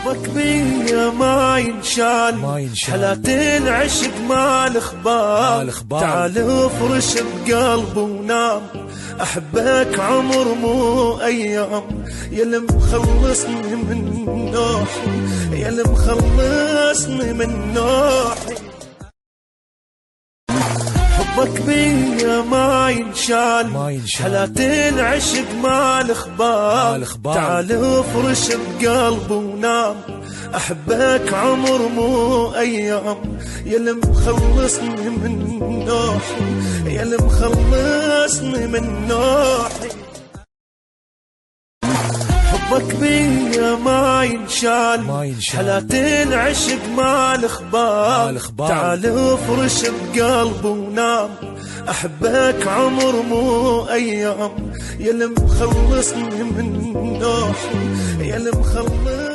حبك بيا ما ينشال حالات العشق ما الاخبار. تعال افرش بقلبي ونام، احبك عمر مو ايام. يا اللي مخلصني من نوحي، يا اللي مخلصني من نوحي. حبك بيا ما ينشال حالات العشق ما الاخبار. تعال افرش بقلبي ونام، احبك عمر مو ايام. يا اللي مخلصني من نوحي، يا اللي مخلصني من نوحي. حبك بيا ما ينشال حالات العشق ما الاخبار. تعال افرش بقلبي ونام، احبك عمر مو ايام. يا اللي مخلصني من نوحي، يا اللي مخلصني